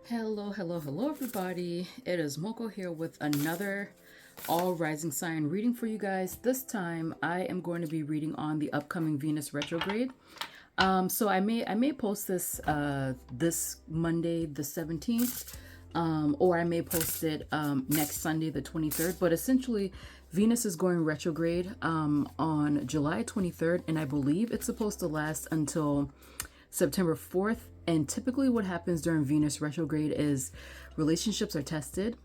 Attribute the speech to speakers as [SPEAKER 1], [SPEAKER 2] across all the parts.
[SPEAKER 1] Hello, hello, hello, everybody. It is Moko here with another all rising sign reading for you guys. This time I am going to be reading on the upcoming Venus retrograde. So I may post this this Monday the 17th, or I may post it next Sunday the 23rd. But essentially, Venus is going retrograde on July 23rd, and I believe it's supposed to last until September 4th. And typically what happens during Venus retrograde is relationships are tested.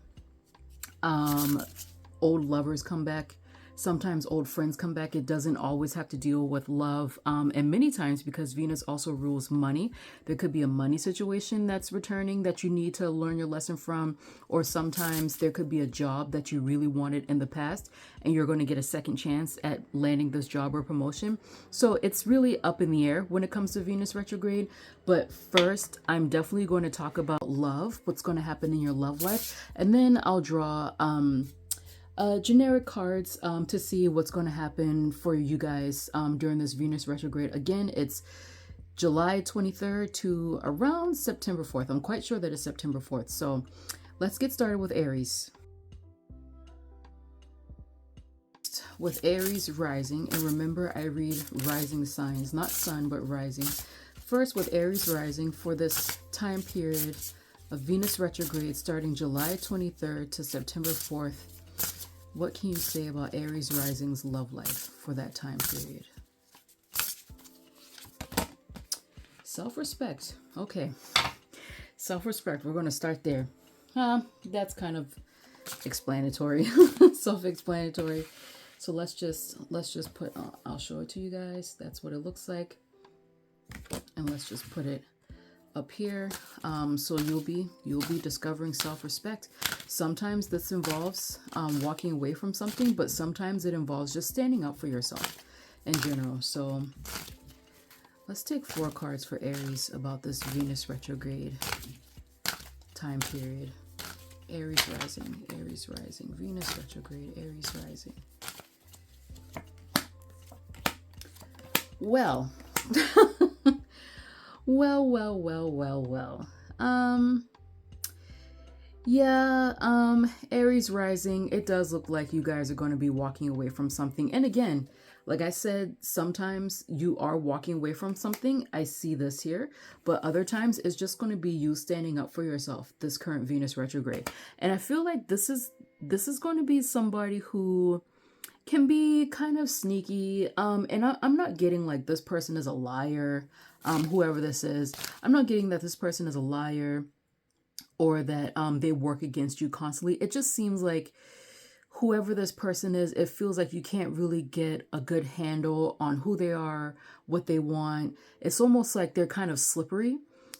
[SPEAKER 1] Old lovers come back. Sometimes old friends come back. It doesn't always have to deal with love. And many times, because Venus also rules money, there could be a money situation that's returning that you need to learn your lesson from. Or sometimes there could be a job that you really wanted in the past and you're going to get a second chance at landing this job or promotion. So it's really up in the air when it comes to Venus retrograde. But first, I'm definitely going to talk about love, what's going to happen in your love life. And then I'll draw generic cards to see what's going to happen for you guys during this Venus retrograde. Again, it's July 23rd to around September 4th. I'm quite sure that it's September 4th. So let's get started with Aries. With Aries rising, and remember I read rising signs, not sun, but rising. First, with Aries rising, for this time period of Venus retrograde starting July 23rd to September 4th, what can you say about Aries rising's love life for that time period? Self-respect. Okay. Self-respect. We're going to start there. That's kind of explanatory. Self-explanatory. So let's just put, I'll show it to you guys. That's what it looks like. And let's just put it up here. So you'll be discovering self-respect. Sometimes this involves walking away from something, but sometimes it involves just standing up for yourself in general. So let's take 4 cards for Aries about this Venus retrograde time period. Aries rising, Venus retrograde, Aries rising. Well, well. Aries rising, it does look like you guys are going to be walking away from something. And again, like I said, sometimes you are walking away from something. I see this here, but other times it's just going to be you standing up for yourself, this current Venus retrograde. And I feel like this is going to be somebody who can be kind of sneaky. And I'm not getting like this person is a liar. Whoever this is, I'm not getting that this person is a liar or that they work against you constantly. It just seems like whoever this person is, it feels like you can't really get a good handle on who they are, what they want. It's almost like they're kind of slippery.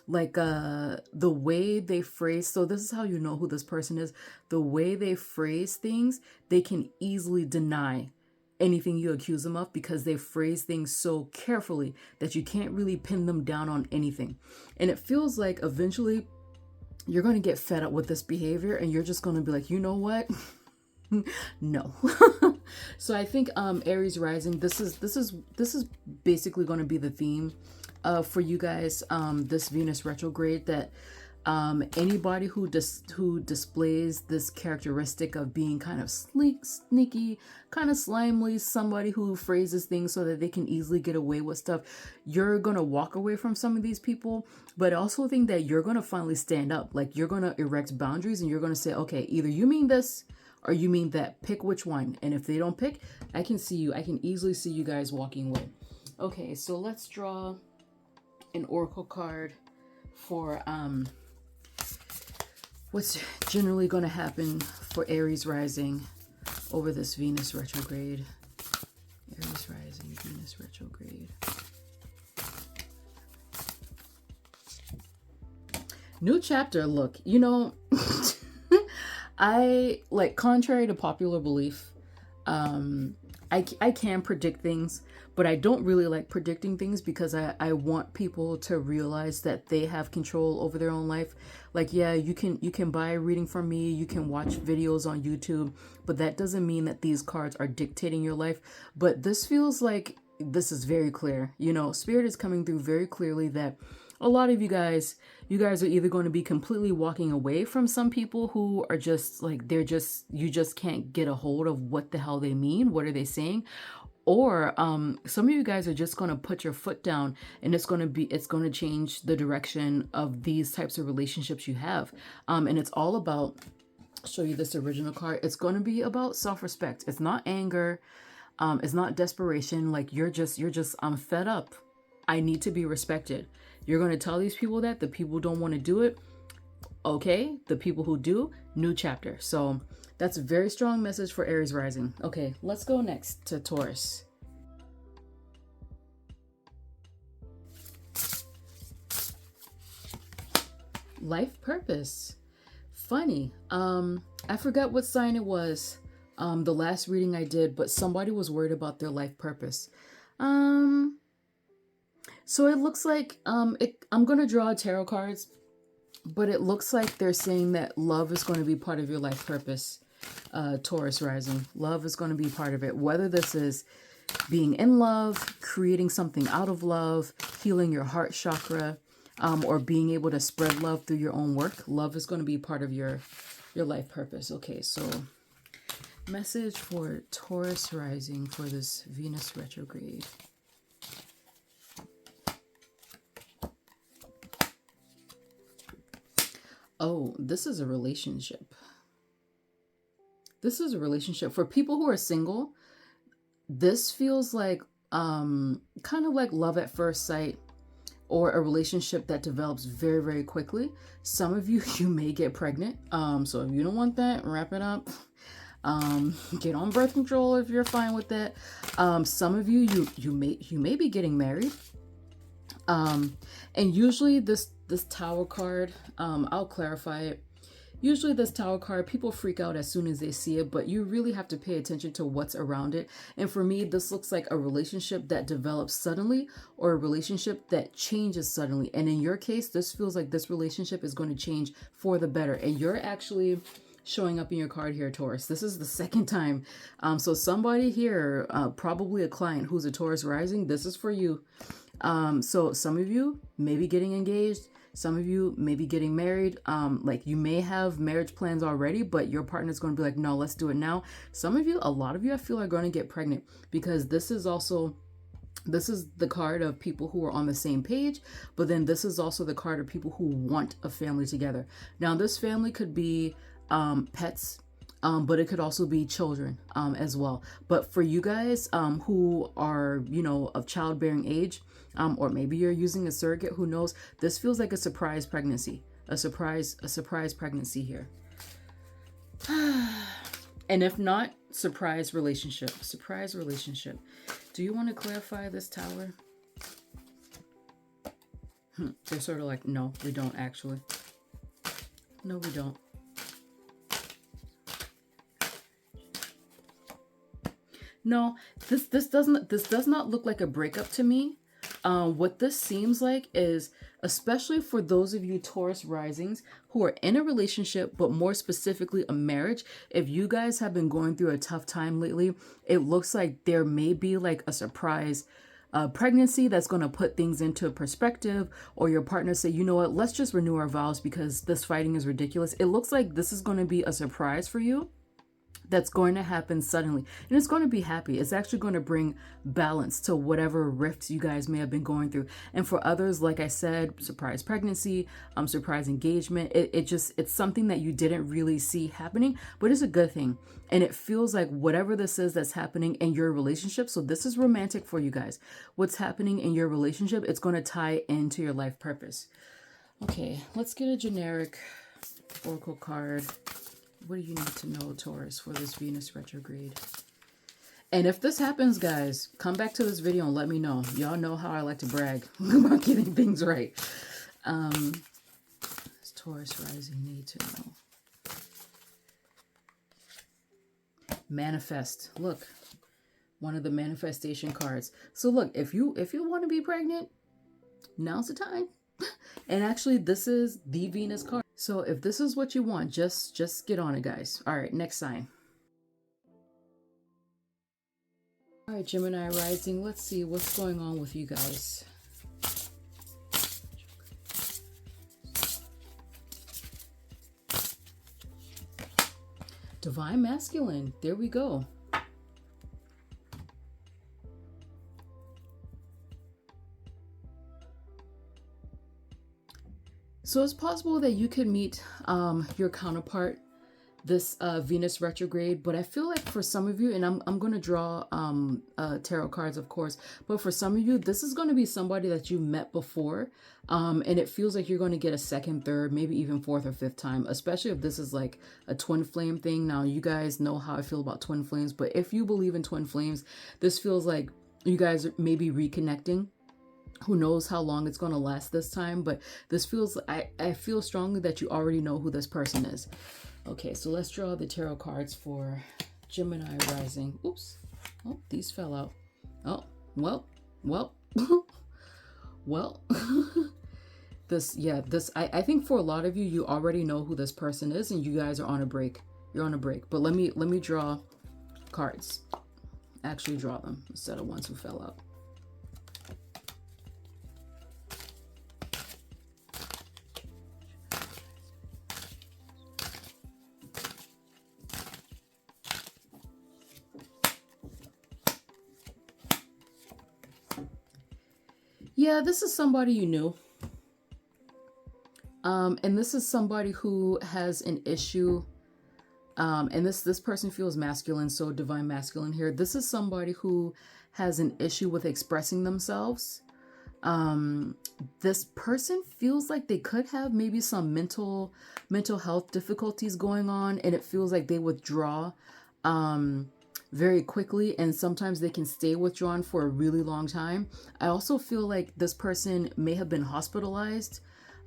[SPEAKER 1] Like the way they phrase, so this is how you know who this person is. The way they phrase things, they can easily deny anything you accuse them of because they phrase things so carefully that you can't really pin them down on anything. And it feels like eventually you're going to get fed up with this behavior and you're just going to be like, you know what? No. So I think Aries rising, this is basically going to be the theme for you guys this Venus retrograde, that anybody who displays this characteristic of being kind of sleek, sneaky, kind of slimely, somebody who phrases things so that they can easily get away with stuff, you're going to walk away from some of these people. But I also think that you're going to finally stand up. Like, you're going to erect boundaries and you're going to say, okay, either you mean this or you mean that. Pick which one. And if they don't pick, I can easily see you guys walking away. Okay, so let's draw an oracle card for what's generally going to happen for Aries rising over this Venus retrograde. Aries rising, Venus retrograde. New chapter. Look, I, like, contrary to popular belief, I can predict things, but I don't really like predicting things because I want people to realize that they have control over their own life. Like, yeah, you can buy a reading from me, you can watch videos on YouTube, but that doesn't mean that these cards are dictating your life. But this feels like this is very clear. You know, Spirit is coming through very clearly that a lot of you guys are either going to be completely walking away from some people who are just like, you just can't get a hold of what the hell they mean, what are they saying, or some of you guys are just going to put your foot down, and it's going to change the direction of these types of relationships you have. And it's all about, I'll show you this original card, it's going to be about self-respect. It's not anger, it's not desperation. Like, you're just I'm fed up, I need to be respected. You're going to tell these people that the people don't want to do it. Okay, the people who do, new chapter. So that's a very strong message for Aries rising. Okay, let's go next to Taurus. Life purpose. Funny. I forgot what sign it was. The last reading I did, but somebody was worried about their life purpose. So it looks like I'm going to draw tarot cards, but it looks like they're saying that love is going to be part of your life purpose, Taurus rising. Love is going to be part of it. Whether this is being in love, creating something out of love, healing your heart chakra, or being able to spread love through your own work, love is going to be part of your life purpose. Okay, so message for Taurus rising for this Venus retrograde. Oh, this is a relationship. This is a relationship. For people who are single, this feels like kind of like love at first sight, or a relationship that develops very, very quickly. Some of you may get pregnant. So if you don't want that, wrap it up. Get on birth control if you're fine with that. Some of you may be getting married. And usually this Tower card, I'll clarify it. Usually this Tower card, people freak out as soon as they see it, but you really have to pay attention to what's around it. And for me, this looks like a relationship that develops suddenly, or a relationship that changes suddenly. And in your case, this feels like this relationship is going to change for the better. And you're actually showing up in your card here, Taurus. This is the second time. So somebody here, probably a client who's a Taurus rising, this is for you. So some of you may be getting engaged. Some of you may be getting married. Like, you may have marriage plans already, but your partner's going to be like, no, let's do it now. Some of you, a lot of you, I feel are going to get pregnant, because this is the card of people who are on the same page, but then this is also the card of people who want a family together. Now, this family could be pets, but it could also be children as well. But for you guys who are, of childbearing age, or maybe you're using a surrogate, who knows, this feels like a surprise pregnancy, a surprise pregnancy here. And if not, surprise relationship. Do you want to clarify this Tower? They're sort of like, no, we don't actually. No, we don't. No, this does not look like a breakup to me. What this seems like is, especially for those of you Taurus risings who are in a relationship, but more specifically a marriage, if you guys have been going through a tough time lately, it looks like there may be like a surprise pregnancy that's going to put things into perspective, or your partner say, you know what, let's just renew our vows because this fighting is ridiculous. It looks like this is going to be a surprise for you that's going to happen suddenly, and it's going to be happy. It's actually going to bring balance to whatever rifts you guys may have been going through. And for others, like I said, surprise pregnancy, surprise engagement, it's something that you didn't really see happening, but it's a good thing. And it feels like whatever this is that's happening in your relationship, so this is romantic for you guys, what's happening in your relationship, it's going to tie into your life purpose. Okay, let's get a generic oracle card. What do you need to know, Taurus, for this Venus retrograde? And if this happens, guys, come back to this video and let me know. Y'all know how I like to brag about getting things right. This Taurus rising need to know. Manifest. Look, one of the manifestation cards. So look, if you want to be pregnant, now's the time. And actually, this is the Venus card. So if this is what you want, just get on it, guys. All right, next sign. All right, Gemini rising. Let's see what's going on with you guys. Divine masculine. There we go. So it's possible that you could meet your counterpart this Venus retrograde, but I feel like for some of you, and I'm going to draw tarot cards, of course, but for some of you, this is going to be somebody that you met before, and it feels like you're going to get a second, third, maybe even fourth or fifth time, especially if this is like a twin flame thing. Now, you guys know how I feel about twin flames, but if you believe in twin flames, this feels like you guys are maybe reconnecting. Who knows how long it's going to last this time, but this feels, I feel strongly that you already know who this person is. Okay, so let's draw the tarot cards for Gemini rising. Oops. Oh, these fell out. Oh, well. Well. I think for a lot of you, you already know who this person is and you guys are on a break. You're on a break. But let me draw cards. Actually draw them instead of ones who fell out. Yeah, this is somebody you knew. And this is somebody who has an issue. And this person feels masculine, so divine masculine here. This is somebody who has an issue with expressing themselves. This person feels like they could have maybe some mental health difficulties going on, and it feels like they withdraw very quickly, and sometimes they can stay withdrawn for a really long time. I also feel like this person may have been hospitalized.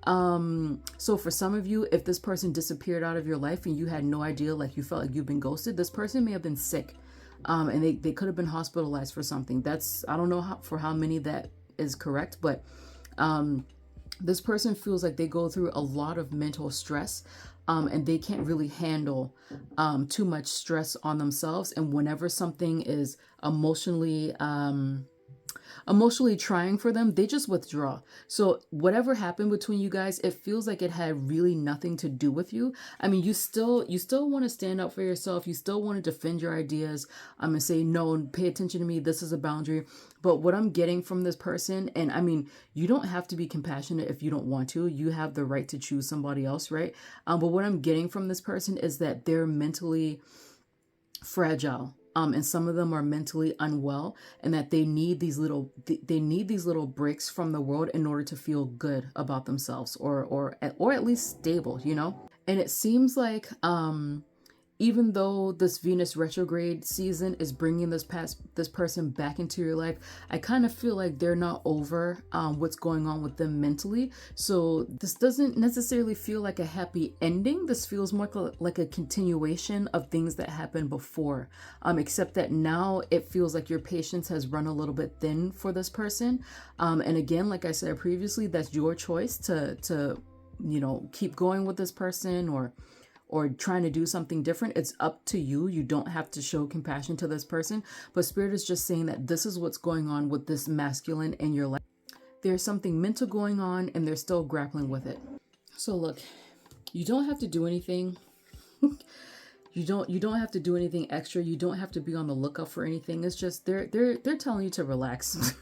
[SPEAKER 1] So for some of you, if this person disappeared out of your life and you had no idea, like you felt like you've been ghosted, this person may have been sick, and they could have been hospitalized for something. I don't know for how many that is correct, but this person feels like they go through a lot of mental stress. And they can't really handle too much stress on themselves. And whenever something is emotionally trying for them, they just withdraw. So whatever happened between you guys, it feels like it had really nothing to do with you. I mean, you still want to stand up for yourself. You still want to defend your ideas. And say, no, pay attention to me. This is a boundary. But what I'm getting from this person, and I mean, you don't have to be compassionate if you don't want to. You have the right to choose somebody else, right? But what I'm getting from this person is that they're mentally fragile. And some of them are mentally unwell, and that they need these little breaks from the world in order to feel good about themselves, or at least stable, you know? And it seems like even though this Venus retrograde season is bringing this person back into your life, I kind of feel like they're not over what's going on with them mentally. So this doesn't necessarily feel like a happy ending. This feels more like a continuation of things that happened before, except that now it feels like your patience has run a little bit thin for this person. And again, like I said previously, that's your choice to keep going with this person or trying to do something different. It's up to you. You don't have to show compassion to this person, but Spirit is just saying that this is what's going on with this masculine in your life. There's something mental going on and they're still grappling with it. So look, you don't have to do anything. You don't have to do anything extra. You don't have to be on the lookout for anything. It's just they're telling you to relax.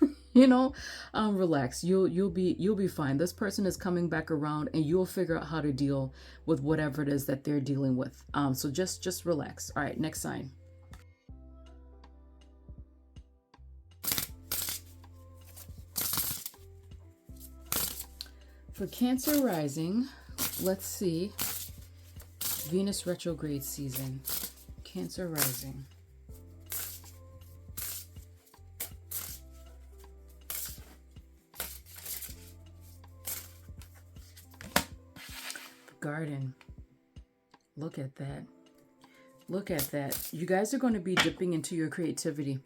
[SPEAKER 1] Relax. You'll be fine. This person is coming back around and you'll figure out how to deal with whatever it is that they're dealing with. So just relax. All right, next sign. For Cancer rising, let's see. Venus retrograde season. Cancer rising. Garden. Look at that. Look at that. You guys are going to be dipping into your creativity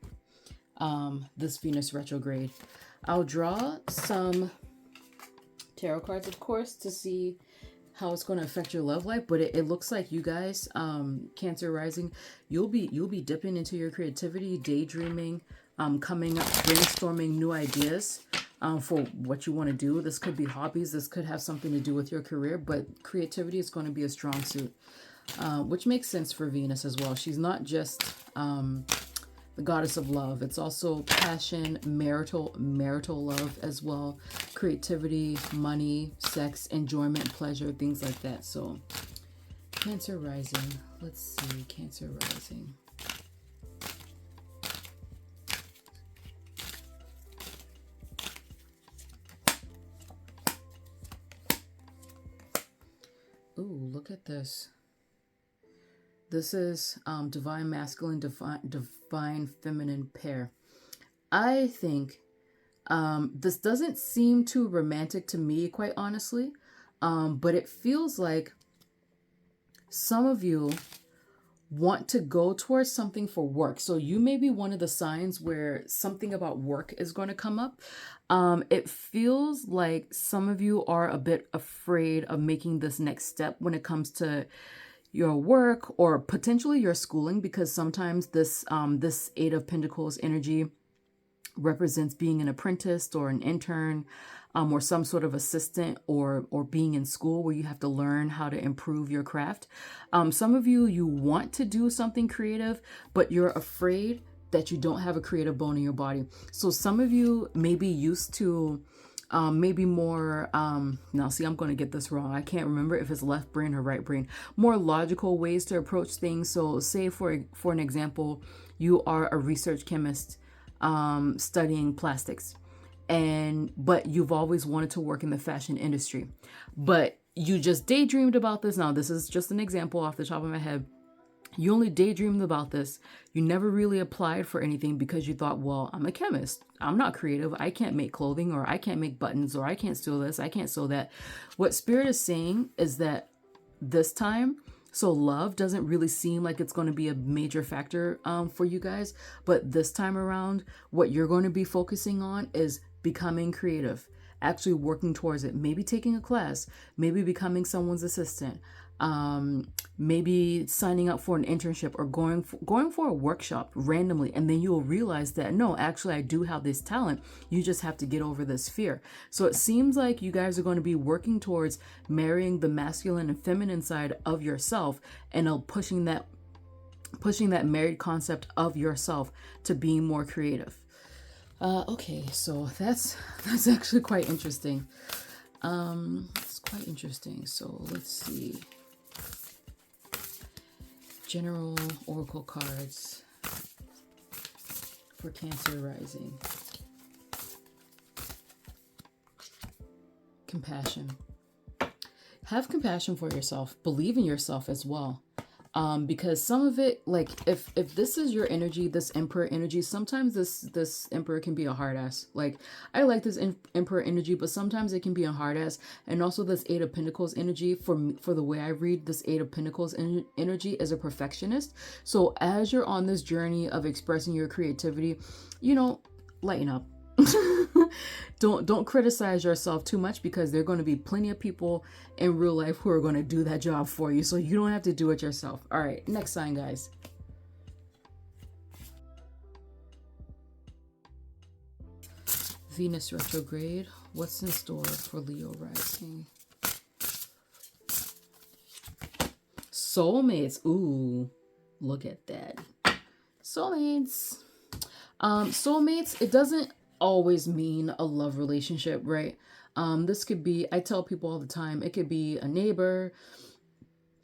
[SPEAKER 1] this Venus retrograde. I'll draw some tarot cards, of course, to see how it's going to affect your love life, but it looks like you guys, Cancer rising, you'll be dipping into your creativity, daydreaming, coming up, brainstorming new ideas for what you want to do. This could be hobbies, this could have something to do with your career, but creativity is going to be a strong suit, which makes sense for Venus as well. She's not just the goddess of love. It's also passion, marital love as well, creativity, money, sex, enjoyment, pleasure, things like that. So Cancer rising, let's see, Cancer rising. Ooh, look at this. This is divine masculine, divine feminine pair. I think this doesn't seem too romantic to me, quite honestly, but it feels like some of you want to go towards something for work. So you may be one of the signs where something about work is going to come up. It feels like some of you are a bit afraid of making this next step when it comes to your work or potentially your schooling, because sometimes this this Eight of Pentacles energy represents being an apprentice or an intern, or some sort of assistant, or being in school where you have to learn how to improve your craft. Some of you want to do something creative, but you're afraid that you don't have a creative bone in your body. So some of you may be used to maybe more, now see, I'm going to get this wrong. I can't remember if it's left brain or right brain, more logical ways to approach things. So say for an example, you are a research chemist, studying plastics, but you've always wanted to work in the fashion industry, but you just daydreamed about this. Now, this is just an example off the top of my head. You only daydreamed about this. You never really applied for anything because you thought, well, I'm a chemist. I'm not creative. I can't make clothing, or I can't make buttons, or I can't sew this. I can't sew that. What Spirit is saying is that this time, so love doesn't really seem like it's going to be a major factor for you guys. But this time around, what you're going to be focusing on is becoming creative, actually working towards it. Maybe taking a class, maybe becoming someone's assistant, maybe signing up for an internship, or going for a workshop randomly, and then you'll realize that no, actually I do have this talent. You just have to get over this fear. So it seems like you guys are going to be working towards marrying the masculine and feminine side of yourself, and pushing that married concept of yourself to being more creative. Okay, so that's actually quite interesting. It's quite interesting. So let's see. General oracle cards for Cancer rising. Compassion. Have compassion for yourself. Believe in yourself as well. Because some of it, like if this is your energy, this Emperor energy, sometimes this Emperor can be a hard ass. Like, I like this Emperor energy, but sometimes it can be a hard ass. And also this Eight of Pentacles energy, for the way I read this Eight of Pentacles energy, is a perfectionist. So as you're on this journey of expressing your creativity, lighten up. Don't criticize yourself too much, because there are going to be plenty of people in real life who are going to do that job for you, so you don't have to do it yourself. All right, next sign, guys. Venus retrograde. What's in store for Leo rising? Soulmates. Ooh, look at that. Soulmates. Soulmates, it doesn't always mean a love relationship, right? This could be, I tell people all the time, it could be a neighbor,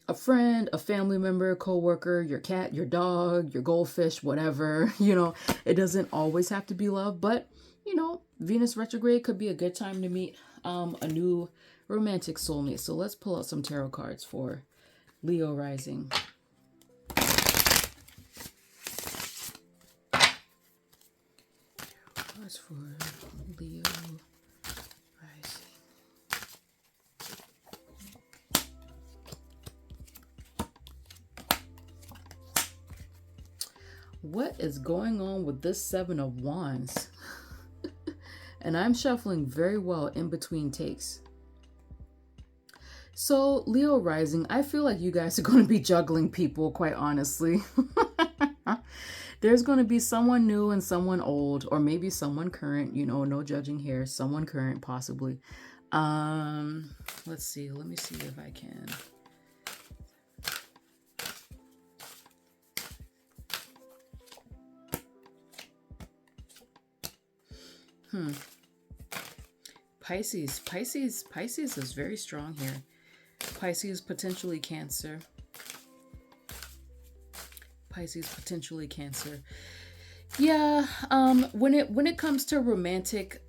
[SPEAKER 1] a friend, a family member, co-worker, your cat, your dog, your goldfish, whatever. It doesn't always have to be love, but Venus retrograde could be a good time to meet a new romantic soulmate. So let's pull out some tarot cards for Leo rising. Cards for Leo rising. What is going on with this Seven of Wands? And I'm shuffling very well in between takes. So, Leo rising, I feel like you guys are going to be juggling people, quite honestly. There's going to be someone new and someone old, or maybe someone current, you know, no judging here, someone current possibly. Let's see, let me see if I can. Pisces is very strong here. Pisces, potentially Cancer. Pisces, potentially Cancer. Yeah, when it comes to romantic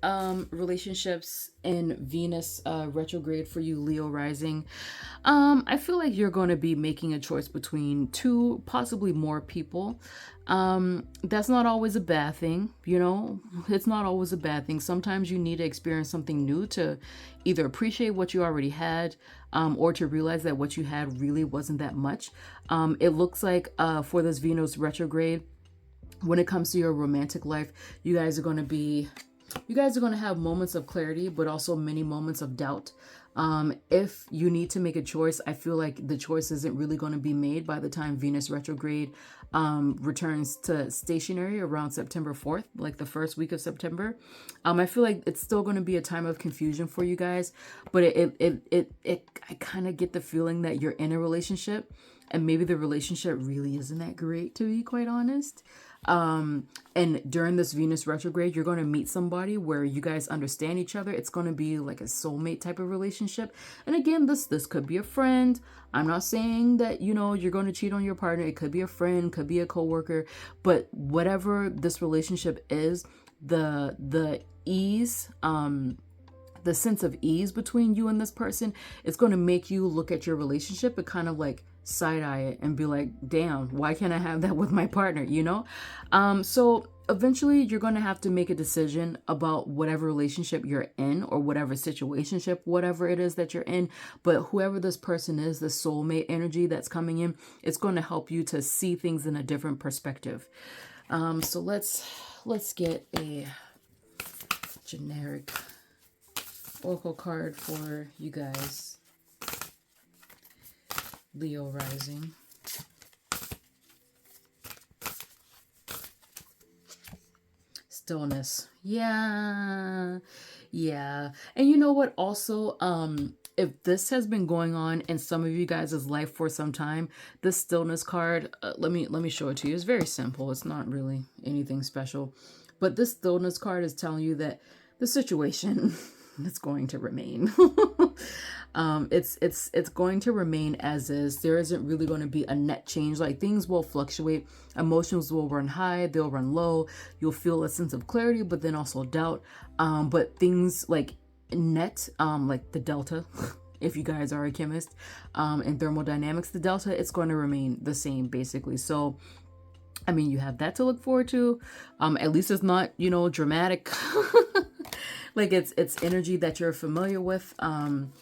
[SPEAKER 1] relationships in Venus retrograde for you, Leo rising, I feel like you're going to be making a choice between two, possibly more people. That's not always a bad thing, you know. It's not always a bad thing. Sometimes you need to experience something new to either appreciate what you already had, or to realize that what you had really wasn't that much. It looks like for this Venus retrograde, when it comes to your romantic life, you guys are going to have moments of clarity, but also many moments of doubt. If you need to make a choice, I feel like the choice isn't really going to be made by the time Venus retrograde returns to stationary around September 4th, like the first week of September. I feel like it's still going to be a time of confusion for you guys, but I kind of get the feeling that you're in a relationship and maybe the relationship really isn't that great, to be quite honest. And during this Venus retrograde, you're going to meet somebody where you guys understand each other. It's going to be like a soulmate type of relationship. And again, this could be a friend. I'm not saying that, you know, you're going to cheat on your partner. It could be a friend, could be a coworker, but whatever this relationship is, the ease, the sense of ease between you and this person, it's going to make you look at your relationship and kind of like side eye it and be like, damn, why can't I have that with my partner, you know? So eventually you're going to have to make a decision about whatever relationship you're in or whatever situationship, whatever it is that you're in. But whoever this person is, the soulmate energy that's coming in, it's going to help you to see things in a different perspective. So let's get a generic oracle card for you guys. Leo rising. Stillness. Yeah. And you know what? Also, if this has been going on in some of you guys' life for some time, this stillness card, let me show it to you. It's very simple. It's not really anything special. But this stillness card is telling you that the situation is going to remain. It's going to remain as is. There isn't really going to be a net change. Like, things will fluctuate. Emotions will run high, they'll run low. You'll feel a sense of clarity, but then also doubt. But things like net, like the delta, if you guys are a chemist, in thermodynamics, the delta, it's going to remain the same basically. So I mean, you have that to look forward to. At least it's not, you know, dramatic. Like, it's energy that you're familiar with.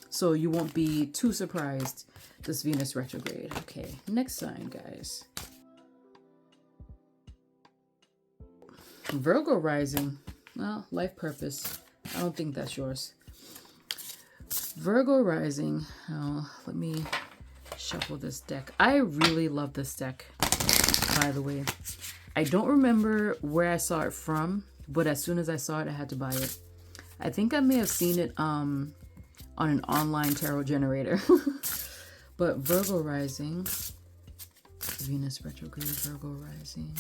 [SPEAKER 1] So you won't be too surprised this Venus retrograde. Okay, next sign, guys. Virgo rising. Well, life purpose. I don't think that's yours. Virgo rising. Oh, let me shuffle this deck. I really love this deck, by the way. I don't remember where I saw it from, but as soon as I saw it, I had to buy it. I think I may have seen it on an online tarot generator. But Virgo rising, Venus retrograde, Virgo rising.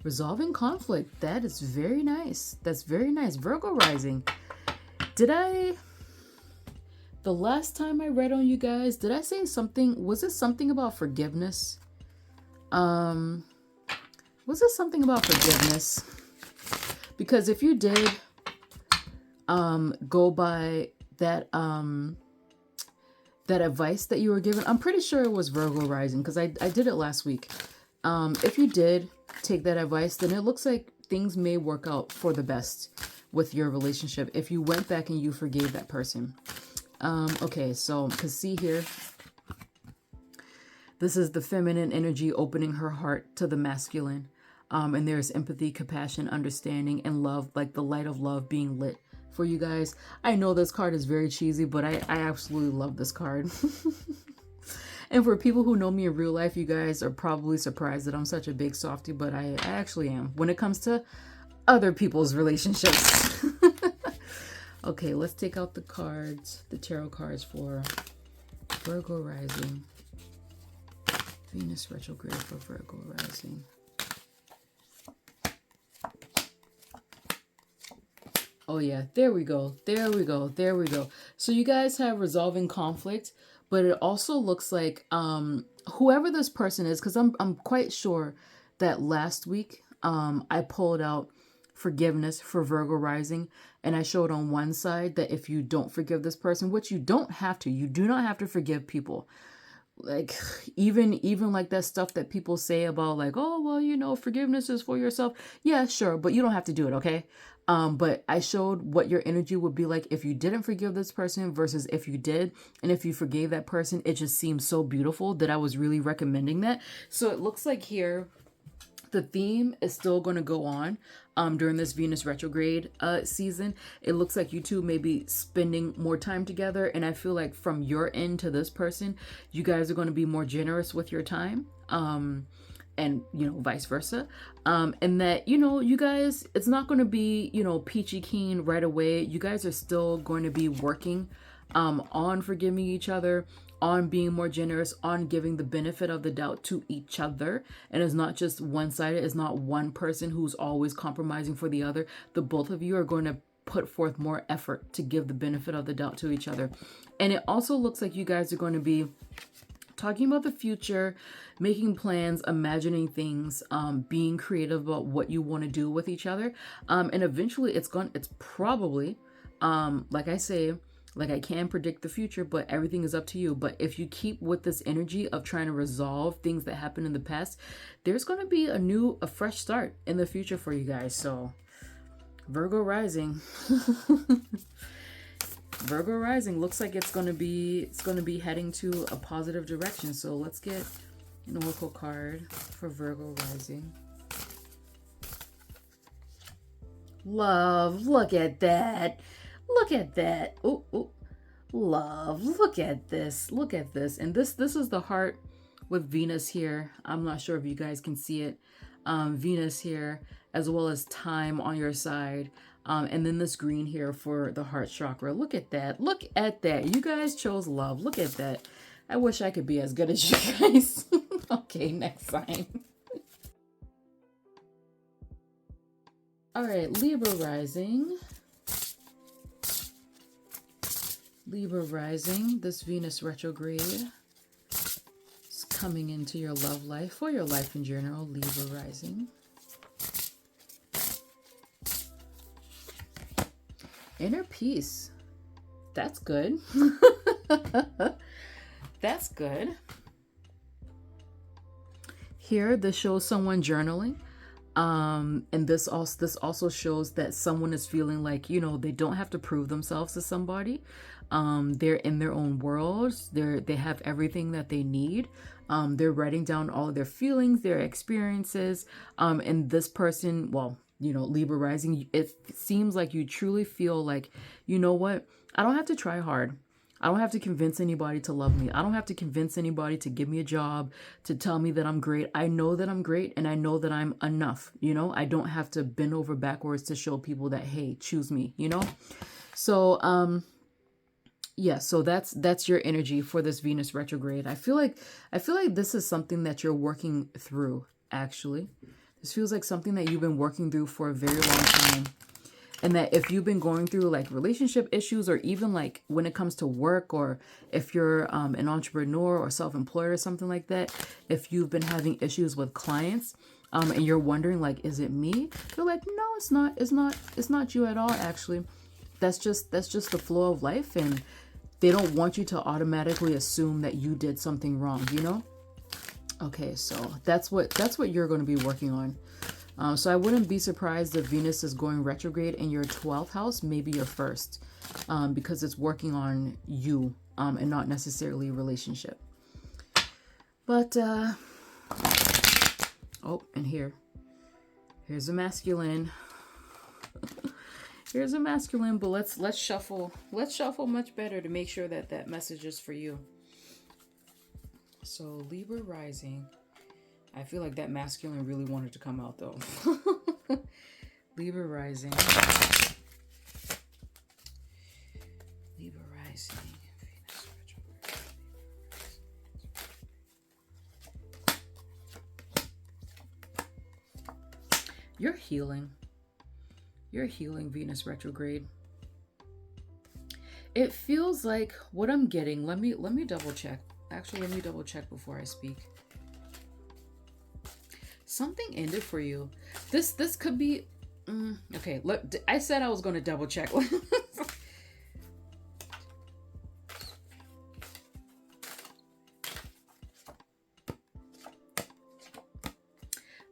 [SPEAKER 1] Resolving conflict. That is very nice. That's very nice. Virgo rising. The last time I read on you guys, did I say something? Was it something about forgiveness? Was it something about forgiveness? Because if you did go by that that advice that you were given, I'm pretty sure it was Virgo rising, because I did it last week. If you did take that advice, then it looks like things may work out for the best with your relationship if you went back and you forgave that person. Okay, so because see here, This is the feminine energy opening her heart to the masculine. And there's empathy, compassion, understanding, and love, like the light of love being lit for you guys. I know this card is very cheesy, but I absolutely love this card. And for people who know me in real life, you guys are probably surprised that I'm such a big softie, but I actually am when it comes to other people's relationships. Okay, let's take out the cards, the tarot cards for Virgo rising. Venus retrograde for Virgo rising. Oh yeah, there we go. There we go. There we go. So you guys have resolving conflict, but it also looks like whoever this person is, because I'm quite sure that last week I pulled out forgiveness for Virgo rising, and I showed on one side that if you don't forgive this person, which you don't have to, you do not have to forgive people. Like even like that stuff that people say about like, oh well, you know, forgiveness is for yourself. Yeah, sure, but you don't have to do it, okay? But I showed what your energy would be like if you didn't forgive this person versus if you did. And if you forgave that person, it just seems so beautiful that I was really recommending that. So it looks like here the theme is still going to go on during this Venus retrograde season. It looks like you two may be spending more time together. And I feel like from your end to this person, you guys are going to be more generous with your time. And, you know, vice versa. And that, you know, you guys, it's not going to be, you know, peachy keen right away. You guys are still going to be working on forgiving each other, on being more generous, on giving the benefit of the doubt to each other. And it's not just one-sided. It's not one person who's always compromising for the other. The both of you are going to put forth more effort to give the benefit of the doubt to each other. And it also looks like you guys are going to be talking about the future, making plans, imagining things, being creative about what you want to do with each other. And eventually it's probably, like I say, like I can predict the future, but everything is up to you. But if you keep with this energy of trying to resolve things that happened in the past, there's going to be a fresh start in the future for you guys. So Virgo rising. Virgo rising looks like it's going to be heading to a positive direction. So let's get an oracle card for Virgo rising. Love, look at that. Look at that. Oh, oh. Love, look at this. Look at this. And this is the heart with Venus here. I'm not sure if you guys can see it. Venus here, as well as time on your side. And then this green here for the heart chakra. Look at that. Look at that. You guys chose love. Look at that. I wish I could be as good as you guys. Okay, next sign. All right, Libra rising. Libra rising. This Venus retrograde is coming into your love life, for your life in general, Libra rising. Inner peace. That's good. That's good. Here, this shows someone journaling. And this also shows that someone is feeling like, you know, they don't have to prove themselves to somebody. They're in their own worlds. They have everything that they need. They're writing down all of their feelings, their experiences. And this person, well, you know, Libra rising, it seems like you truly feel like, you know what? I don't have to try hard. I don't have to convince anybody to love me. I don't have to convince anybody to give me a job, to tell me that I'm great. I know that I'm great, and I know that I'm enough. You know, I don't have to bend over backwards to show people that, hey, choose me, you know? So, yeah, so that's your energy for this Venus retrograde. I feel like this is something that you're working through, actually. This feels like something that you've been working through for a very long time. And that if you've been going through like relationship issues, or even like when it comes to work, or if you're an entrepreneur or self-employed or something like that, if you've been having issues with clients, and you're wondering like, is it me? You're like, no, it's not you at all. Actually, that's just the flow of life. And they don't want you to automatically assume that you did something wrong, you know? Okay, so that's what you're going to be working on. So I wouldn't be surprised if Venus is going retrograde in your 12th house, maybe your first, because it's working on you and not necessarily relationship. But oh, and here's a masculine. Here's a masculine, but let's shuffle. Let's shuffle much better to make sure that that message is for you. So Libra rising. I feel like that masculine really wanted to come out though. Libra rising. Libra rising. Venus retrograde. You're healing. You're healing, Venus retrograde. It feels like what I'm getting. Let me double check. Actually, let me double check before I speak. Something ended for you. This could be okay. Look, I said I was going to double check.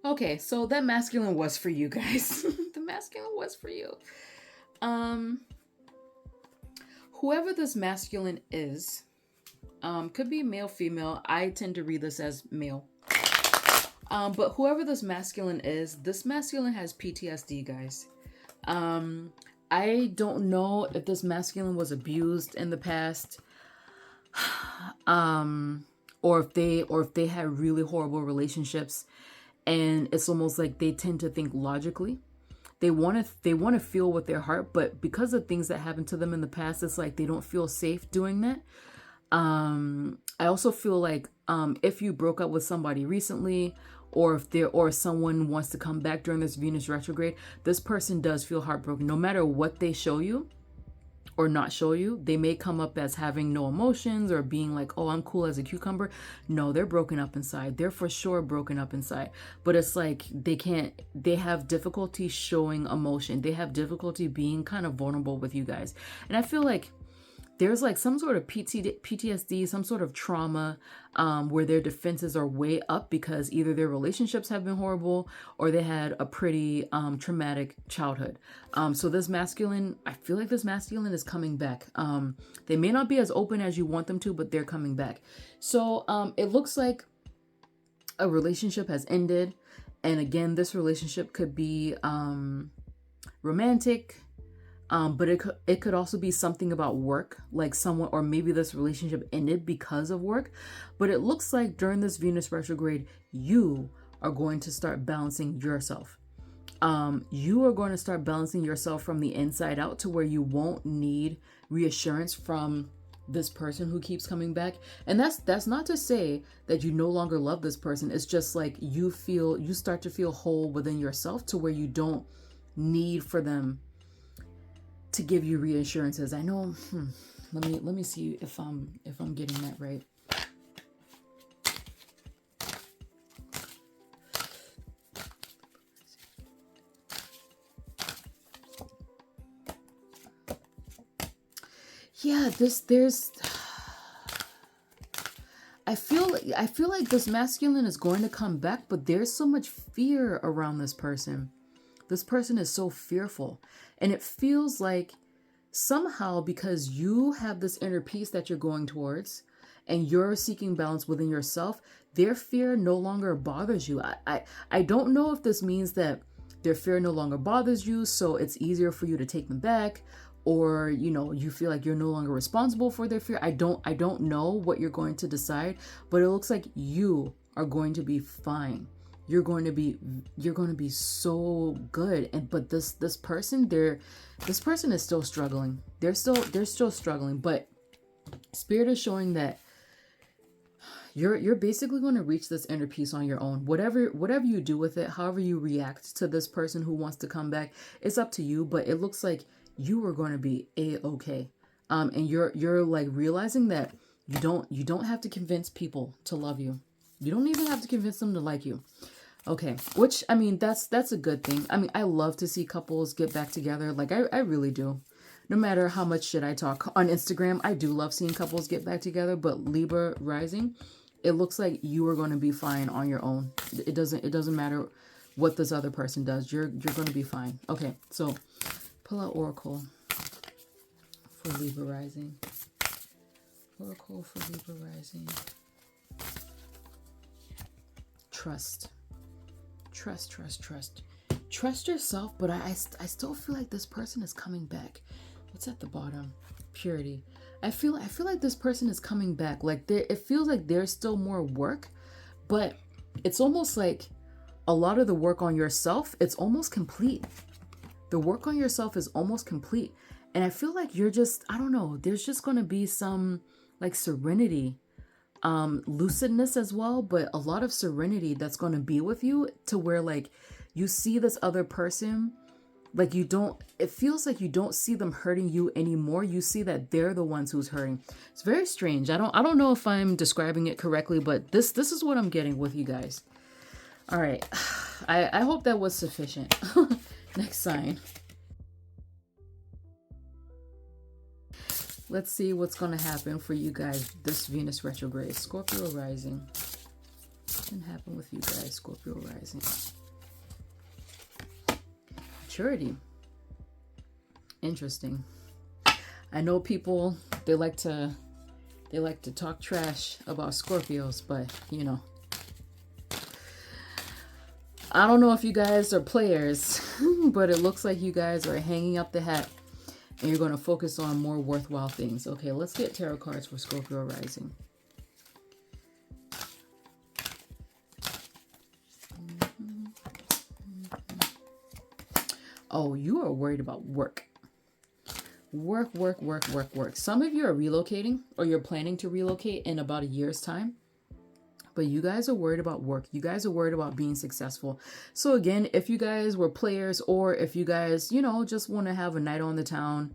[SPEAKER 1] Okay, so that masculine was for you guys. The masculine was for you. Whoever this masculine is, could be male, female. I tend to read this as male. But whoever this masculine is, this masculine has PTSD, guys. I don't know if this masculine was abused in the past, or if they had really horrible relationships, and it's almost like they tend to think logically. They want to feel with their heart, but because of things that happened to them in the past, it's like they don't feel safe doing that. I also feel like if you broke up with somebody recently, or if someone wants to come back during this Venus retrograde, this person does feel heartbroken. No matter what they show you or not show you, they may come up as having no emotions or being like, oh, I'm cool as a cucumber. No, they're broken up inside. They're for sure broken up inside. But it's like they have difficulty showing emotion. They have difficulty being kind of vulnerable with you guys. And I feel like there's like some sort of PTSD, some sort of trauma, where their defenses are way up because either their relationships have been horrible or they had a pretty traumatic childhood. So this masculine, I feel like this masculine is coming back. They may not be as open as you want them to, but they're coming back. So it looks like a relationship has ended. And again, this relationship could be romantic. But it could also be something about work, like someone, or maybe this relationship ended because of work. But it looks like during this Venus retrograde, you are going to start balancing yourself. You are going to start balancing yourself from the inside out to where you won't need reassurance from this person who keeps coming back. And that's not to say that you no longer love this person. It's just like you start to feel whole within yourself to where you don't need for them to give you reassurances. I know. Let me see if I'm getting that right. Yeah, there's. I feel like this masculine is going to come back, but there's so much fear around this person. This person is so fearful. And it feels like somehow because you have this inner peace that you're going towards and you're seeking balance within yourself, their fear no longer bothers you. I don't know if this means that their fear no longer bothers you, so it's easier for you to take them back, or you feel like you're no longer responsible for their fear. I don't know what you're going to decide, but it looks like you are going to be fine. You're going to be so good. But this person is still struggling. They're still struggling, but Spirit is showing that you're basically going to reach this inner peace on your own. Whatever you do with it, however you react to this person who wants to come back, it's up to you, but it looks like you are going to be a-okay. And you're like realizing that you don't have to convince people to love you. You don't even have to convince them to like you. Okay, which, I mean, that's a good thing. I mean, I love to see couples get back together. Like, I really do. No matter how much shit I talk on Instagram, I do love seeing couples get back together. But Libra rising, it looks like you are going to be fine on your own. It doesn't matter what this other person does. You're going to be fine. Okay, so pull out Oracle for Libra rising. Oracle for Libra rising. trust. Trust yourself, but I still feel like this person is coming back. What's at the bottom? Purity. I feel like this person is coming back. Like it feels like there's still more work, but it's almost like a lot of the work on yourself, it's almost complete. The work on yourself is almost complete. And I feel like you're just, I don't know, there's just going to be some like serenity, lucidness as well, but a lot of serenity that's going to be with you, to where like you see this other person, like it feels like you don't see them hurting you anymore. You see that they're the ones who's hurting. It's very strange. I don't know if I'm describing it correctly, but this is what I'm getting with you guys. All right. I hope that was sufficient. Next sign. Let's see what's going to happen for you guys this Venus retrograde. Scorpio rising. What can happen with you guys, Scorpio rising? Maturity. Interesting. I know people, they like to talk trash about Scorpios, but you know, I don't know if you guys are players, but it looks like you guys are hanging up the hat and you're going to focus on more worthwhile things. Okay, let's get tarot cards for Scorpio rising. Oh, you are worried about work. Work. Some of you are relocating, or you're planning to relocate in about a year's time. But you guys are worried about work. You guys are worried about being successful. So again, if you guys were players, or if you guys, you know, just want to have a night on the town,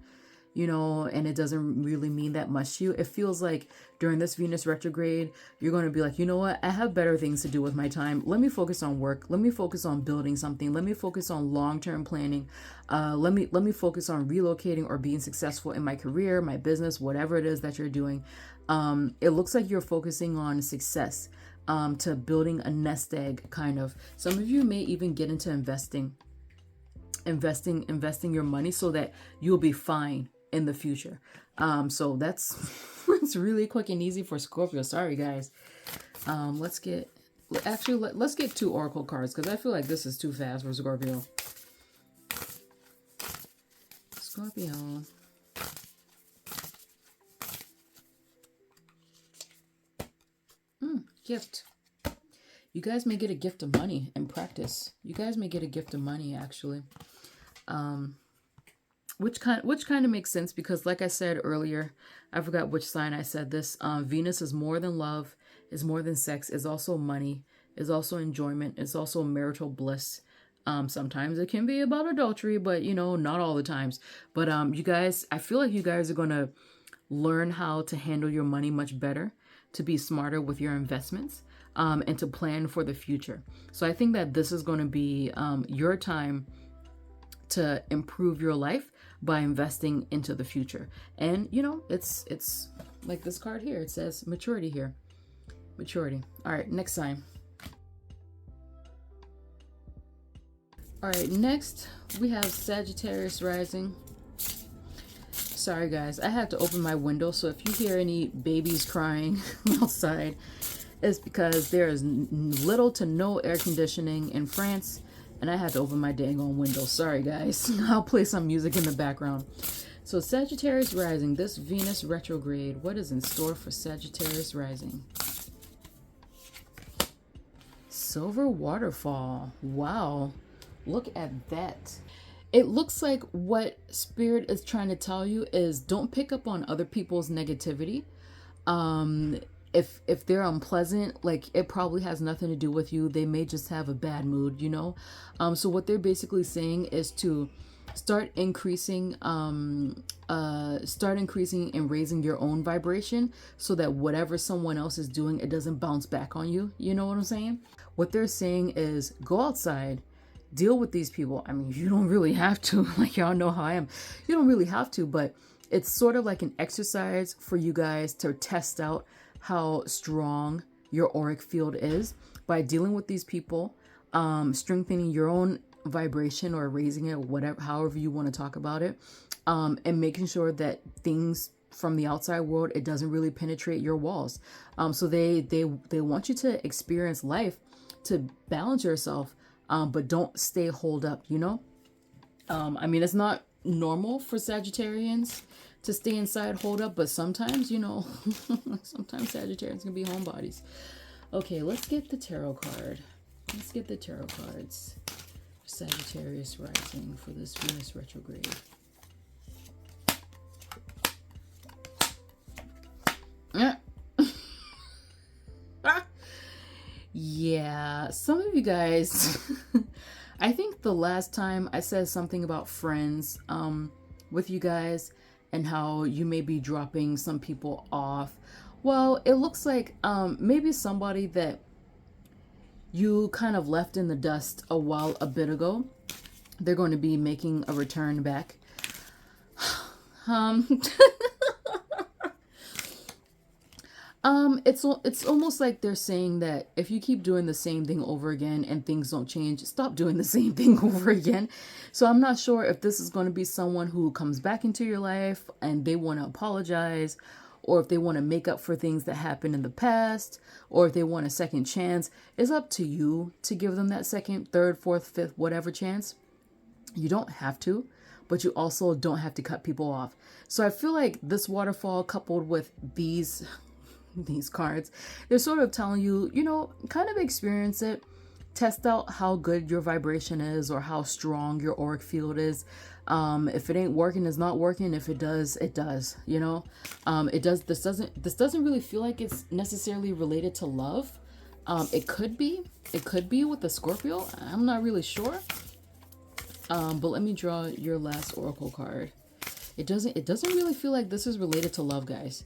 [SPEAKER 1] you know, and it doesn't really mean that much to you, it feels like during this Venus retrograde, you're going to be like, you know what? I have better things to do with my time. Let me focus on work. Let me focus on building something. Let me focus on long-term planning. Let me focus on relocating or being successful in my career, my business, whatever it is that you're doing. It looks like you're focusing on success. To building a nest egg, kind of. Some of you may even get into investing your money so that you'll be fine in the future. So that's it's really quick and easy for Scorpio. Sorry guys. Let's get two oracle cards, because I feel like this is too fast for Scorpio. Scorpio. Gift. You guys may get a gift of money in practice. You guys may get a gift of money, actually. Which kind of makes sense, because like I said earlier, I forgot which sign I said this. Venus is more than love, is more than sex, is also money, is also enjoyment, is also marital bliss. Sometimes it can be about adultery, but you know, not all the times. But you guys, I feel like you guys are going to learn how to handle your money much better, to be smarter with your investments, and to plan for the future. So I think that this is going to be your time to improve your life by investing into the future. And you know, it's like this card here. It says maturity here. Maturity. All right, next sign. All right, next we have Sagittarius rising. Sorry guys, I had to open my window, so if you hear any babies crying outside, it's because there is little to no air conditioning in France, and I had to open my dang on window. Sorry guys. I'll play some music in the background. So Sagittarius rising, this Venus retrograde, what is in store for Sagittarius rising? Silver waterfall. Wow, look at that. It looks like what Spirit is trying to tell you is don't pick up on other people's negativity. If they're unpleasant, like it probably has nothing to do with you. They may just have a bad mood, you know? So what they're basically saying is to start increasing and raising your own vibration, so that whatever someone else is doing, it doesn't bounce back on you. You know what I'm saying? What they're saying is go outside, deal with these people. I mean, you don't really have to, like y'all know how I am. You don't really have to, but it's sort of like an exercise for you guys to test out how strong your auric field is by dealing with these people, strengthening your own vibration or raising it, whatever, however you want to talk about it, and making sure that things from the outside world, it doesn't really penetrate your walls. So they want you to experience life to balance yourself, but don't stay holed up, you know? I mean, it's not normal for Sagittarians to stay inside, hold up, but sometimes, you know, sometimes Sagittarians can be homebodies. Okay, let's get the tarot card. Let's get the tarot cards for Sagittarius rising for this Venus retrograde. Yeah, some of you guys, I think the last time I said something about friends with you guys and how you may be dropping some people off. Well, it looks like maybe somebody that you kind of left in the dust a bit ago, they're going to be making a return back. It's almost like they're saying that if you keep doing the same thing over again and things don't change, stop doing the same thing over again. So I'm not sure if this is going to be someone who comes back into your life and they want to apologize, or if they want to make up for things that happened in the past, or if they want a second chance. It's up to you to give them that second, third, fourth, fifth, whatever chance. You don't have to, but you also don't have to cut people off. So I feel like this waterfall coupled with these cards, they're sort of telling you, you know, kind of experience it, test out how good your vibration is or how strong your auric field is. If it ain't working, it's not working. If it does, it does, you know. This doesn't really feel like it's necessarily related to love. It could be with the Scorpio. I'm not really sure. But let me draw your last oracle card. It doesn't really feel like this is related to love, guys.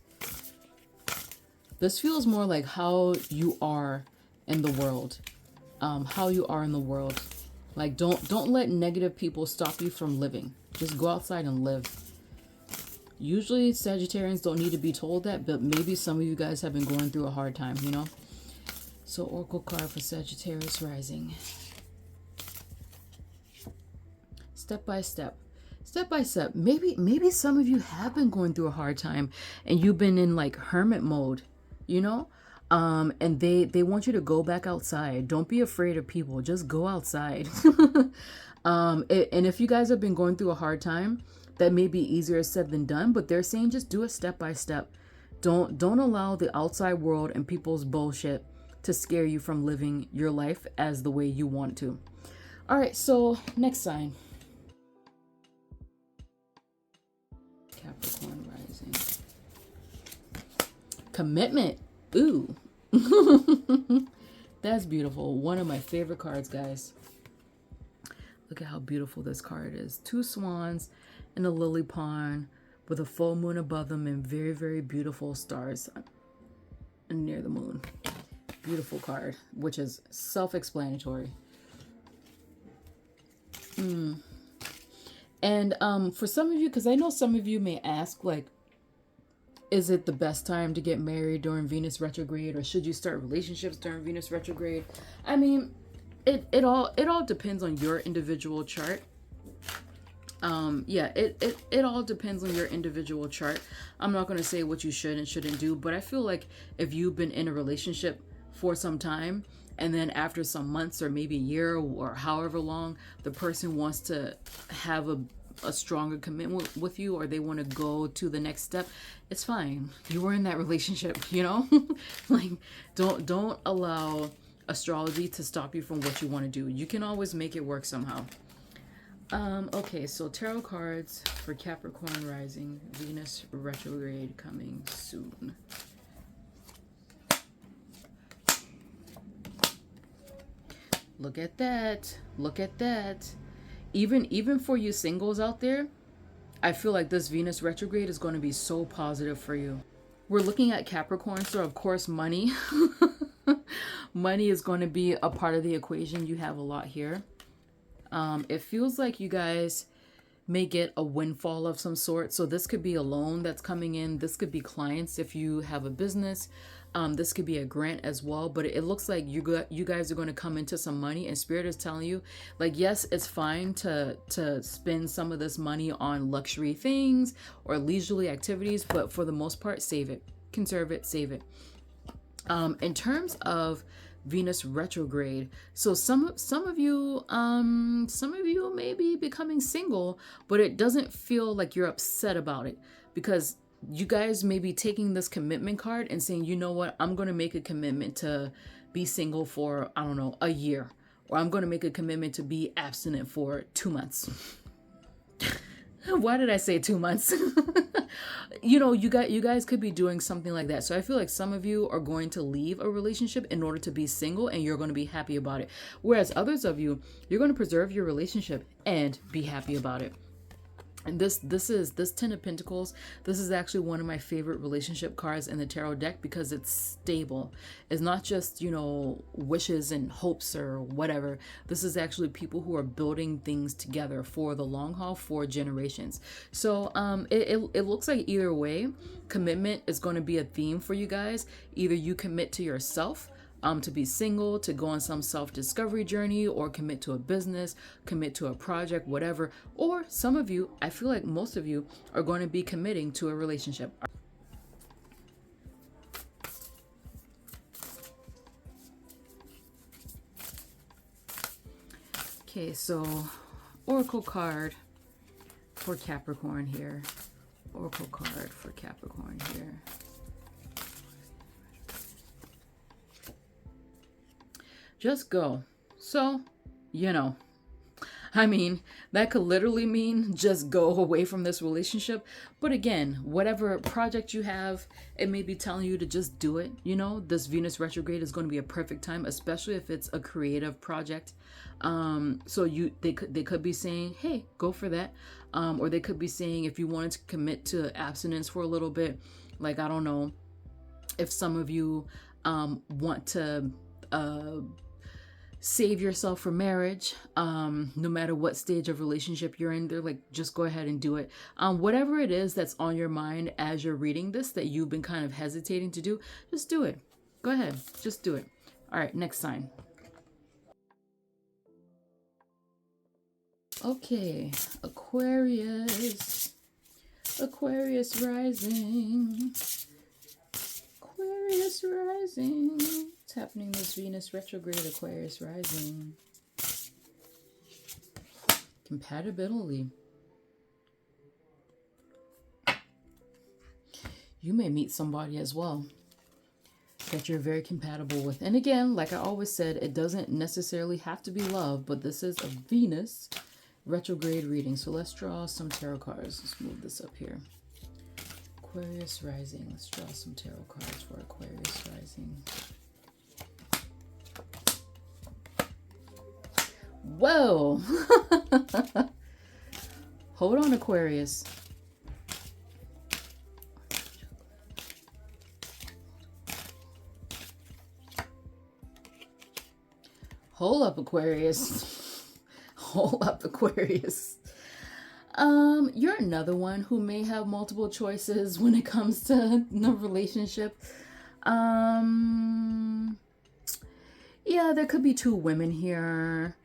[SPEAKER 1] This feels more like how you are in the world. How you are in the world. Like, don't let negative people stop you from living. Just go outside and live. Usually Sagittarians don't need to be told that, but maybe some of you guys have been going through a hard time, you know? So oracle card for Sagittarius rising. Step by step. Step by step. Maybe some of you have been going through a hard time and you've been in like hermit mode, you know? And they want you to go back outside. Don't be afraid of people. Just go outside. And if you guys have been going through a hard time, that may be easier said than done, but they're saying just do it step by step. Don't allow the outside world and people's bullshit to scare you from living your life as the way you want to. All right, so next sign. Capricorn rising. Commitment. Ooh. That's beautiful. One of my favorite cards, guys. Look at how beautiful this card is. 2 swans and a lily pond with a full moon above them and very, very beautiful stars near the moon. Beautiful card, which is self-explanatory. And for some of you, because I know some of you may ask, like, is it the best time to get married during Venus retrograde, or should you start relationships during Venus retrograde? I mean, it all depends on your individual chart. Yeah, it all depends on your individual chart. I'm not going to say what you should and shouldn't do, but I feel like if you've been in a relationship for some time and then after some months or maybe a year or however long, the person wants to have a stronger commitment with you, or they want to go to the next step, it's fine. You were in that relationship, you know? Like, don't allow astrology to stop you from what you want to do. You can always make it work somehow. Okay, so tarot cards for Capricorn rising, Venus retrograde coming soon. Look at that. Look at that. Even for you singles out there, I feel like this Venus retrograde is going to be so positive for you. We're looking at Capricorn, so of course money. Money is going to be a part of the equation. You have a lot here. It feels like you guys may get a windfall of some sort. So this could be a loan that's coming in. This could be clients if you have a business. This could be a grant as well, but it looks like you guys are going to come into some money, and Spirit is telling you, like, yes, it's fine to spend some of this money on luxury things or leisurely activities, but for the most part, save it, conserve it, save it. In terms of Venus retrograde. So some of you may be becoming single, but it doesn't feel like you're upset about it, because you guys may be taking this commitment card and saying, you know what, I'm going to make a commitment to be single for, I don't know, a year, or I'm going to make a commitment to be abstinent for 2 months. Why did I say 2 months? You know, you guys could be doing something like that. So I feel like some of you are going to leave a relationship in order to be single, and you're going to be happy about it. Whereas others of you, you're going to preserve your relationship and be happy about it. And this Ten of Pentacles. This is actually one of my favorite relationship cards in the tarot deck, because it's stable. It's not just, you know, wishes and hopes or whatever. This is actually people who are building things together for the long haul, for generations. So it looks like either way, commitment is going to be a theme for you guys. Either you commit to yourself, to be single, to go on some self-discovery journey, or commit to a business, commit to a project, whatever. Or some of you, I feel like most of you, are going to be committing to a relationship. Okay, so Oracle card for Capricorn here. Oracle card for Capricorn here. Just go. So, you know, I mean, that could literally mean just go away from this relationship. But again, whatever project you have, it may be telling you to just do it. You know, this Venus retrograde is going to be a perfect time, especially if it's a creative project. So they could be saying, hey, go for that. Or they could be saying, if you wanted to commit to abstinence for a little bit, like, I don't know, if some of you want to save yourself for marriage, no matter what stage of relationship you're in, they're like, just go ahead and do it. Whatever it is that's on your mind as you're reading this that you've been kind of hesitating to do, just do it. Go ahead, just do it. All right, next sign. Okay, Aquarius. Aquarius rising. Aquarius rising. What's happening this Venus retrograde, Aquarius rising? Compatibility. You may meet somebody as well that you're very compatible with. And again, like I always said, it doesn't necessarily have to be love, but this is a Venus retrograde reading. So let's draw some tarot cards. Let's move this up here. Aquarius rising. Let's draw some tarot cards for Aquarius rising. Whoa! Hold on, Aquarius. Hold up, Aquarius. Hold up, Aquarius. You're another one who may have multiple choices when it comes to the relationship. Yeah, there could be 2 women here.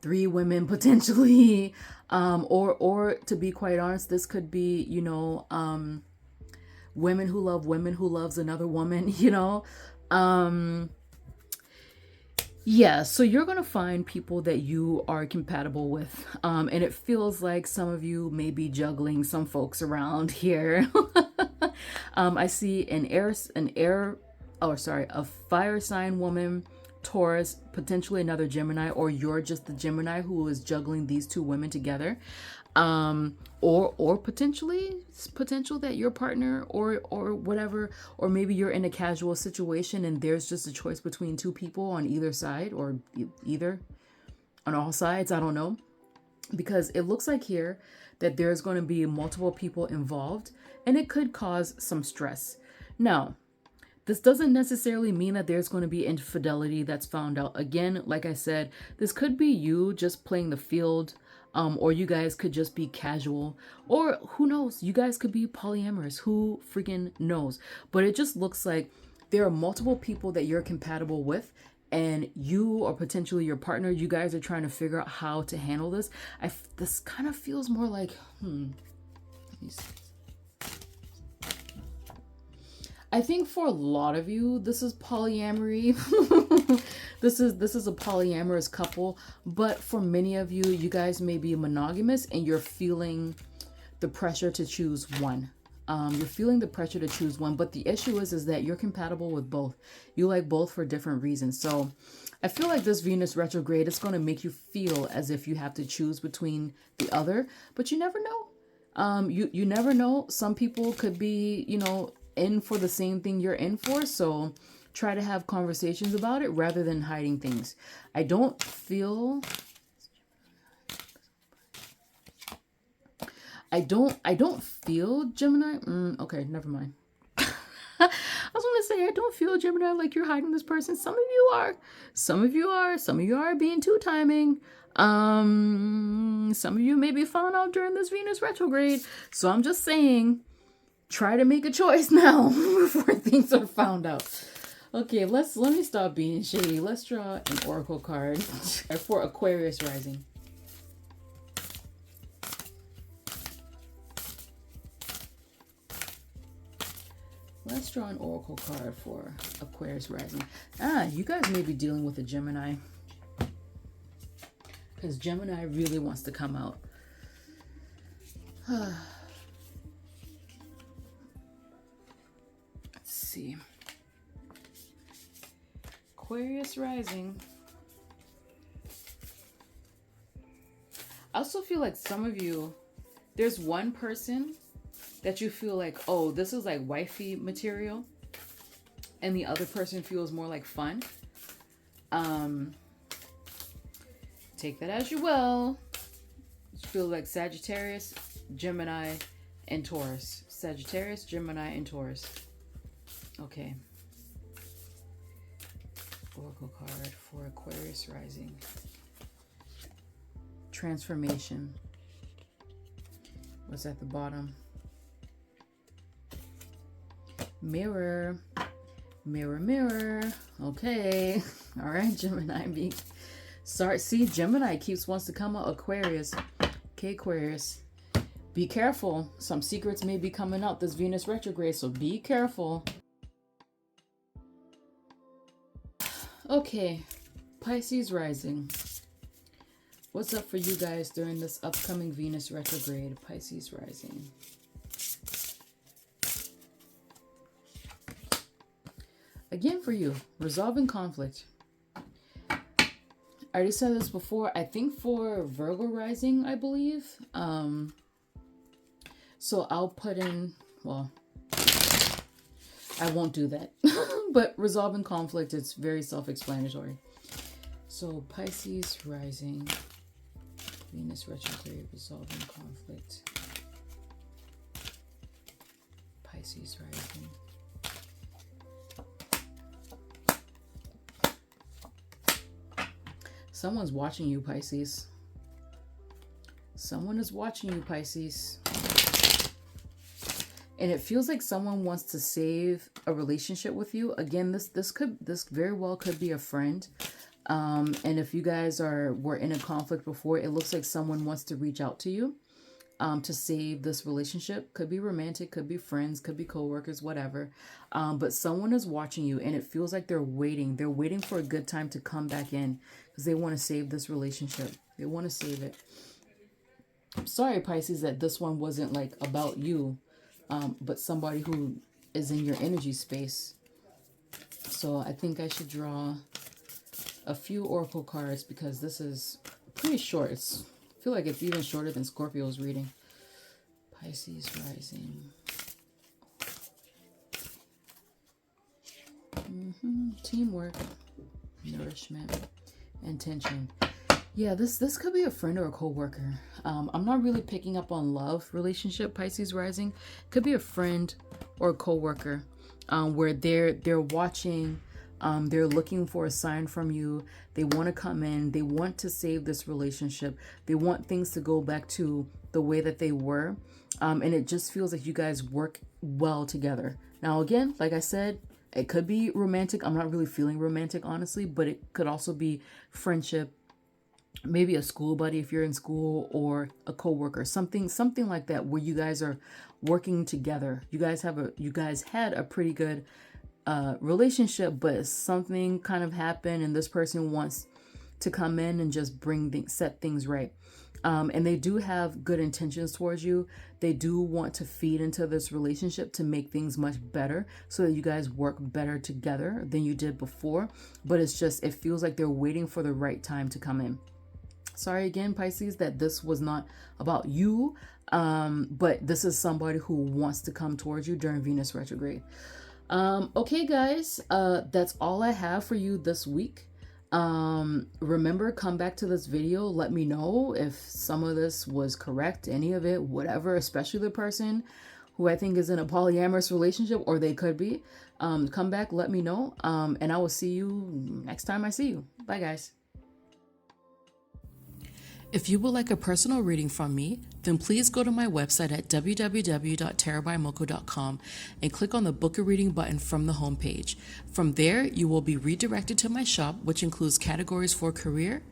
[SPEAKER 1] 3 women potentially. Or to be quite honest, this could be, you know, women who love women who loves another woman, you know. Yeah, so you're going to find people that you are compatible with. And it feels like some of you may be juggling some folks around here. I see a fire sign woman, Taurus, potentially another Gemini, or you're just the Gemini who is juggling these 2 women together. Or potential that your partner or whatever, or maybe you're in a casual situation and there's just a choice between 2 people on either side, or either on all sides. I don't know, because it looks like here that there's going to be multiple people involved, and it could cause some stress. Now, this doesn't necessarily mean that there's going to be infidelity that's found out. Again, like I said, this could be you just playing the field, or you guys could just be casual, or who knows, you guys could be polyamorous. Who freaking knows? But it just looks like there are multiple people that you're compatible with, and you or potentially your partner, you guys are trying to figure out how to handle this. This kind of feels more like, let me see. I think for a lot of you, this is polyamory. This is a polyamorous couple, but for many of you, you guys may be monogamous and you're feeling the pressure to choose one. You're feeling the pressure to choose one, but the issue is that you're compatible with both. You like both for different reasons. So I feel like this Venus retrograde is going to make you feel as if you have to choose between the other, but you never know. You never know. Some people could be, you know, in for the same thing you're in for. So try to have conversations about it rather than hiding things. I don't feel Gemini. Okay, never mind. I was going to say, I don't feel Gemini like you're hiding this person. Some of you are. Some of you are being too timing. Some of you may be found out during this Venus retrograde. So I'm just saying, try to make a choice now before things are found out. Okay, let me stop being shady. Let's draw an oracle card for Aquarius rising. Let's draw an oracle card for Aquarius rising. You guys may be dealing with a Gemini, because Gemini really wants to come out. Let's see. Aquarius rising. I also feel like some of you, there's one person that you feel like, oh, this is like wifey material, and the other person feels more like fun. Take that as you will. I feel like Sagittarius, Gemini, and Taurus. Sagittarius, Gemini, and Taurus. Okay. Oracle card for Aquarius rising. Transformation. What's at the bottom? Mirror. Mirror, mirror. Okay. All right, Gemini. See, Gemini wants to come out. Aquarius. Okay, Aquarius. Be careful. Some secrets may be coming out this Venus retrograde, so be careful. Okay, Pisces rising. What's up for you guys during this upcoming Venus retrograde? Pisces rising. Again for you, resolving conflict. I already said this before. I think for Virgo rising, I believe. So I'll put in, well, I won't do that. But resolving conflict, it's very self-explanatory. So Pisces rising, Venus retrograde, resolving conflict. Pisces rising. Someone's watching you, Pisces. Someone is watching you, Pisces. And it feels like someone wants to save a relationship with you. Again, this very well could be a friend. And if you guys were in a conflict before, it looks like someone wants to reach out to you to save this relationship. Could be romantic, could be friends, could be co-workers, whatever. But someone is watching you, and it feels like they're waiting. They're waiting for a good time to come back in because they want to save this relationship. They want to save it. I'm sorry, Pisces, that this one wasn't like about you, but somebody who is in your energy space. So I think I should draw a few oracle cards because this is pretty short. I feel like it's even shorter than Scorpio's reading. Pisces rising. Teamwork, nourishment, and tension. Yeah, this could be a friend or a co-worker. I'm not really picking up on love relationship, Pisces rising. Could be a friend or a co-worker where they're watching. They're looking for a sign from you. They want to come in. They want to save this relationship. They want things to go back to the way that they were. And it just feels like you guys work well together. Now, again, like I said, it could be romantic. I'm not really feeling romantic, honestly, but it could also be friendship maybe a school buddy if you're in school, or a coworker, something like that, where you guys are working together. You guys had a pretty good relationship, but something kind of happened and this person wants to come in and just set things right. And they do have good intentions towards you. They do want to feed into this relationship to make things much better so that you guys work better together than you did before. But it feels like they're waiting for the right time to come in. Sorry again, Pisces, that this was not about you, but this is somebody who wants to come towards you during Venus retrograde. Okay, guys, that's all I have for you this week. Remember, come back to this video. Let me know if some of this was correct, any of it, whatever, especially the person who I think is in a polyamorous relationship, or they could be. Come back, let me know. And I will see you next time I see you. Bye, guys. If you would like a personal reading from me, then please go to my website at www.tarotbymoko.com and click on the Book a Reading button from the homepage. From there, you will be redirected to my shop, which includes categories for career,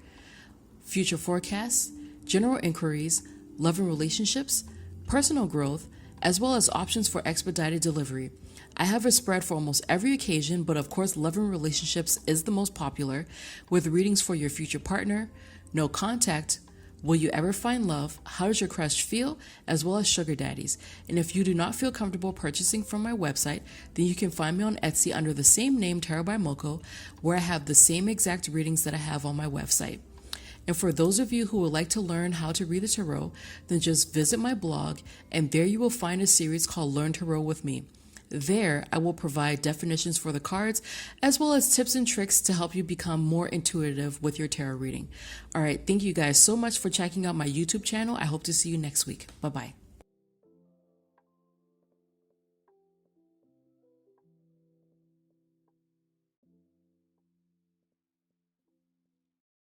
[SPEAKER 1] future forecasts, general inquiries, love and relationships, personal growth, as well as options for expedited delivery. I have a spread for almost every occasion, but of course, love and relationships is the most popular, with readings for your future partner, no contact, will you ever find love, how does your crush feel, as well as sugar daddies. And if you do not feel comfortable purchasing from my website, then you can find me on Etsy under the same name, Tarot by Moko, where I have the same exact readings that I have on my website. And for those of you who would like to learn how to read the tarot, then just visit my blog, and there you will find a series called Learn Tarot with Me. There, I will provide definitions for the cards, as well as tips and tricks to help you become more intuitive with your tarot reading. All right, thank you guys so much for checking out my YouTube channel. I hope to see you next week. Bye-bye.